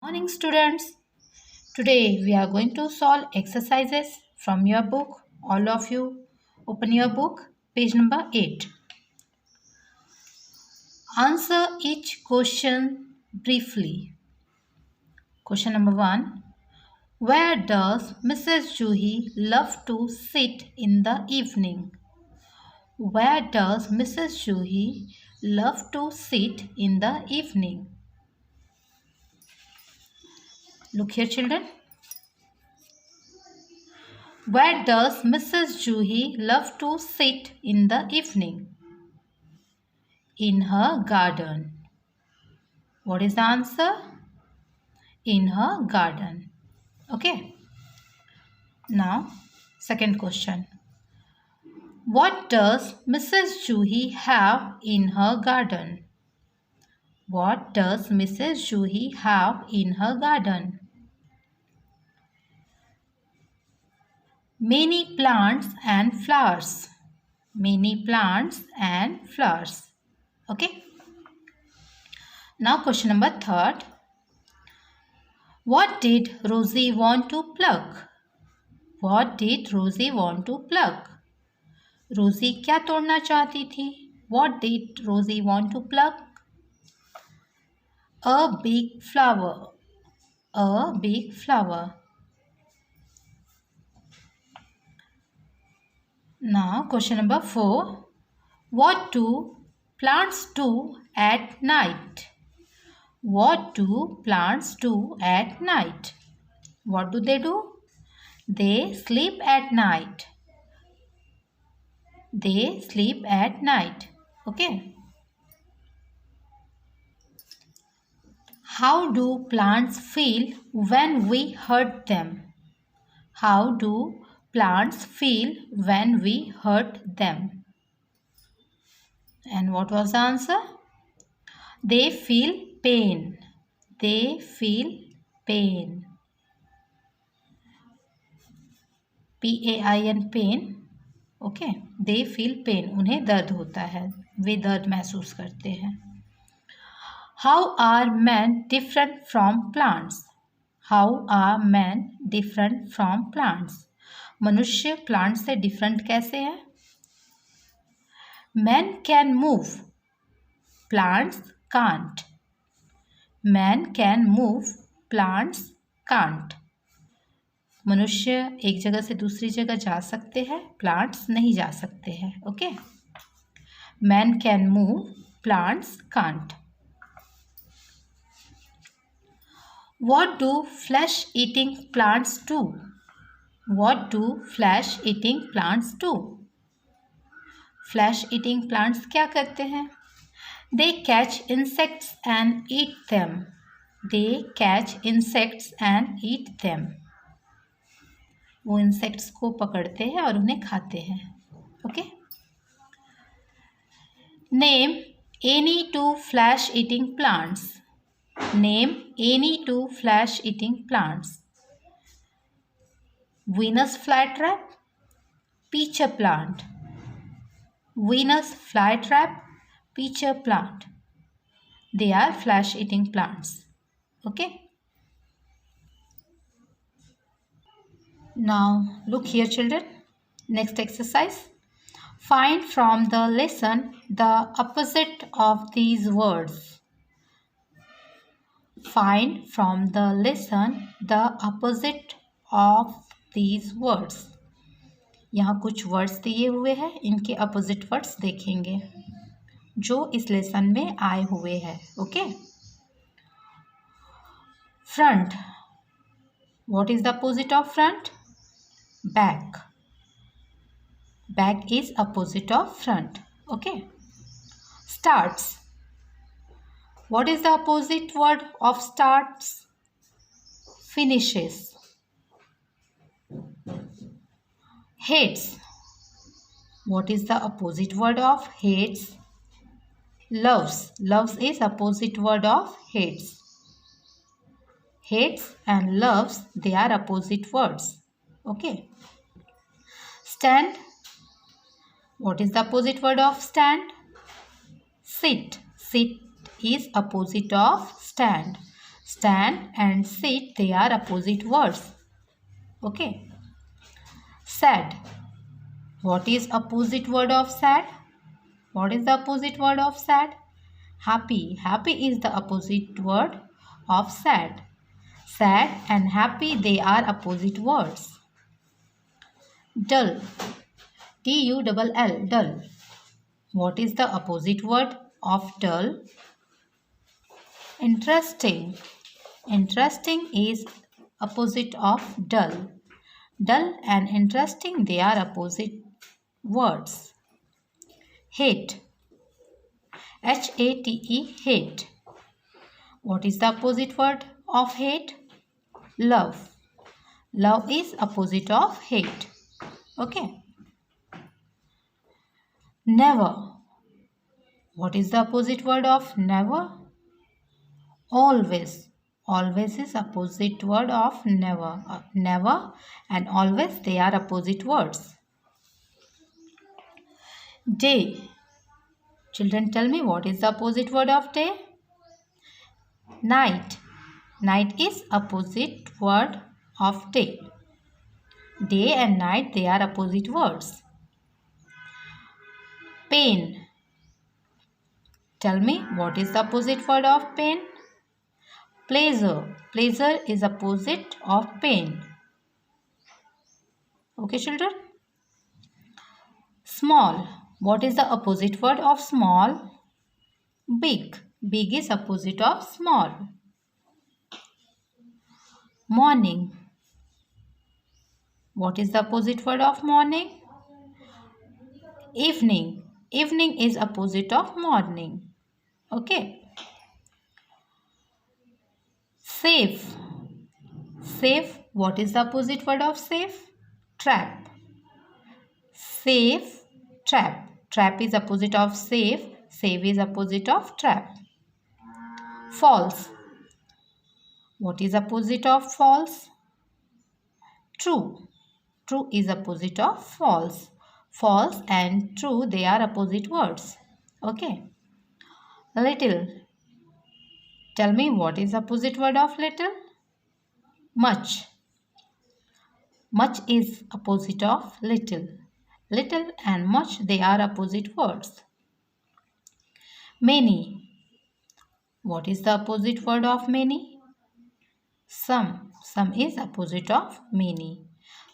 Morning students. Today we are going to solve exercises from your book. All of you open your book, page number 8. Answer each question briefly. Question number 1. Where does Mrs. Juhi love to sit in the evening? Where does Mrs. Juhi love to sit in the evening? Look here children. Where does Mrs. Juhi love to sit in the evening? In her garden. What is the answer? In her garden. Okay. Now, second question. What does Mrs. Juhi have in her garden? What does Mrs. Juhi have in her garden? Many plants and flowers. Many plants and flowers. Okay. Now question number 3. What did Rosie want to pluck? What did Rosie want to pluck? Rosie क्या तोड़ना चाहती थी? What did Rosie want to pluck? A big flower. A big flower. Now question number 4. What do plants do at night? What do plants do at night? What do? They sleep at night. They sleep at night. Okay. How do plants feel when we hurt them? How do plants feel when we hurt them? And what was the answer? They feel pain. They feel pain. P-A-I-N, pain. Okay. They feel pain. उन्हें दर्द होता है. वे दर्द महसूस करते हैं. How are men different from plants? How are men different from plants? मनुष्य plant से डिफरेंट कैसे है? Men can move. Plants can't. Man can move. Plants can't. मनुष्य एक जगह से दूसरी जगह जा सकते हैं, प्लांट्स नहीं जा सकते हैं. Okay. Man can move. Plants can't. What do flesh-eating plants do? What do flesh-eating plants do? Flesh-eating plants क्या करते हैं? They catch insects and eat them. They catch insects and eat them. वो insects को पकड़ते हैं और उन्हें खाते हैं. Okay. Name any two flesh-eating plants. Name any two flesh-eating plants. Venus flytrap, pitcher plant. Venus flytrap, pitcher plant. They are flesh-eating plants. Okay. Now look here children. Next exercise. Find from the lesson the opposite of these words. Find from the lesson the opposite of these words. यहाँ कुछ words दिए हुए हैं, इनके opposite words देखेंगे जो इस lesson में आए हुए हैं. Okay. Front. What is the opposite of front? Back. Back is opposite of front. Okay. Starts. What is the opposite word of starts? Finishes. Hates. What is the opposite word of hates? Loves. Loves is opposite word of hates. Hates and loves, they are opposite words. Okay. Stand. What is the opposite word of stand? Sit. Sit is opposite of stand. Stand and sit, they are opposite words. Okay. Sad. What is opposite word of sad? What is the opposite word of sad? Happy. Happy is the opposite word of sad. Sad and happy, they are opposite words. Dull. Dull. Dull. What is the opposite word of dull? Interesting. Interesting is opposite of dull. Dull and interesting, they are opposite words. Hate. Hate. Hate. What is the opposite word of hate? Love. Love is opposite of hate. Okay. Never. What is the opposite word of never? Always. Always is opposite word of never. Never and always, they are opposite words. Day. Children, tell me, what is the opposite word of day? Night. Night is opposite word of day. Day and night, they are opposite words. Pain. Tell me, what is the opposite word of pain? Pleasure. Pleasure is opposite of pain. Okay, children? Small. What is the opposite word of small? Big. Big is opposite of small. Morning. What is the opposite word of morning? Evening. Evening is opposite of morning. Okay. Safe. Safe. What is the opposite word of safe? Trap. Safe, trap. Trap is opposite of safe. Safe is opposite of trap. False. What is opposite of false? True. True is opposite of false. False and true, they are opposite words. Okay. Little. Tell me, what is opposite word of little? Much. Much is opposite of little. Little and much, they are opposite words. Many. What is the opposite word of many? Some. Some is opposite of many.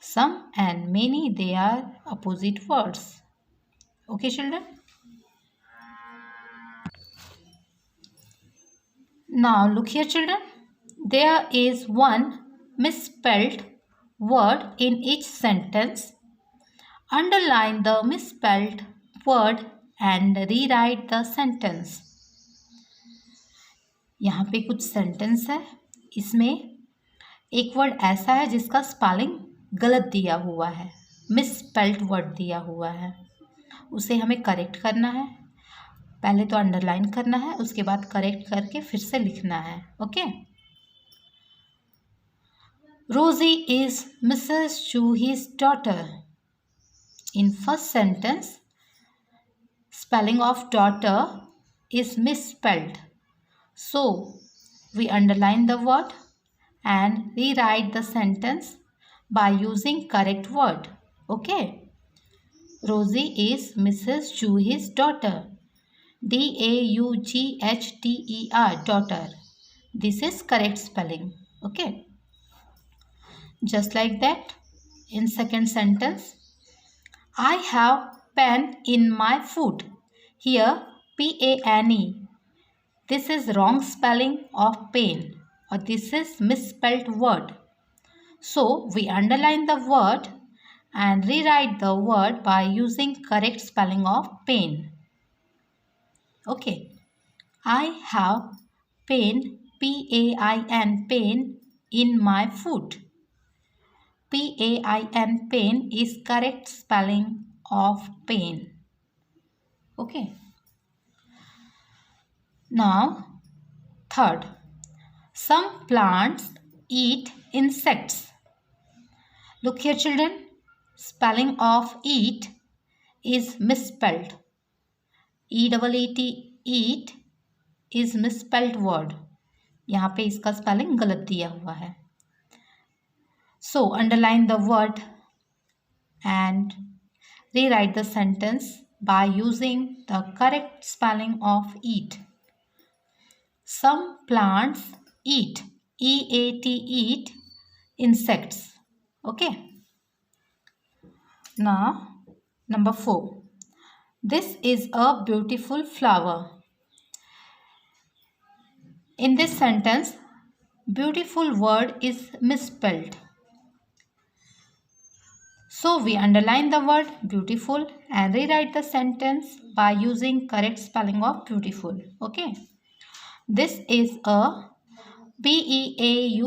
Some and many, they are opposite words. Okay, children? Now look here, children. There is one misspelled word in each sentence. Underline the misspelled word and rewrite the sentence. यहाँ पे कुछ sentence है, इसमें एक word ऐसा है जिसका spelling गलत दिया हुआ है, मिसस्पेल्ड वर्ड दिया हुआ है, उसे हमें करेक्ट करना है. पहले तो अंडरलाइन करना है, उसके बाद करेक्ट करके फिर से लिखना है. Okay. Rosie is Mrs Juhi's daughter. In first sentence spelling of daughter is misspelled. So, we underline the word and rewrite the sentence by using correct word. Okay. Rosie is Mrs. Juhi's daughter. Daughther, daughter. This is correct spelling. Okay. Just like that, in second sentence, I have pen in my food. Here, P-A-N-E. This is wrong spelling of pain, or this is misspelled word. So, we underline the word and rewrite the word by using correct spelling of pain. Okay. I have pain, P-A-I-N, pain in my food. P-A-I-N, pain is correct spelling of pain. Okay. Now, third, some plants eat insects. Look here, children. Spelling of eat is misspelled. E-double-E-T, eat is misspelled word. यहाँ पे इसका spelling गलत दिया हुआ है. So underline the word and rewrite the sentence by using the correct spelling of eat. Some plants eat, E-A-T, eat insects. Okay. Now, number 4. This is a beautiful flower. In this sentence, beautiful word is misspelled. So we underline the word beautiful and rewrite the sentence by using correct spelling of beautiful. Okay. This is a beautiful,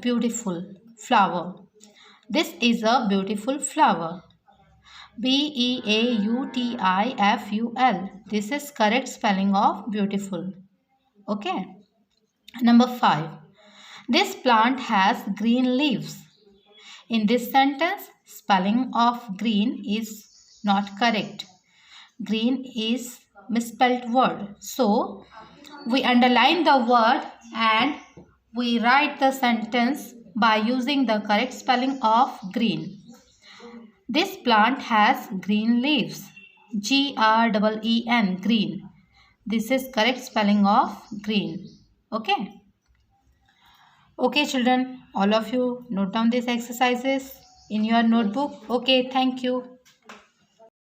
beautiful flower. This is a beautiful flower. Beautiful. This is correct spelling of beautiful. Okay. Number 5. This plant has green leaves. In this sentence, spelling of green is not correct. Green is misspelled word. So, we underline the word and we write the sentence by using the correct spelling of green. This plant has green leaves. Green, green. This is correct spelling of green. Okay. Okay, children, all of you note down these exercises in your notebook. Okay, thank you.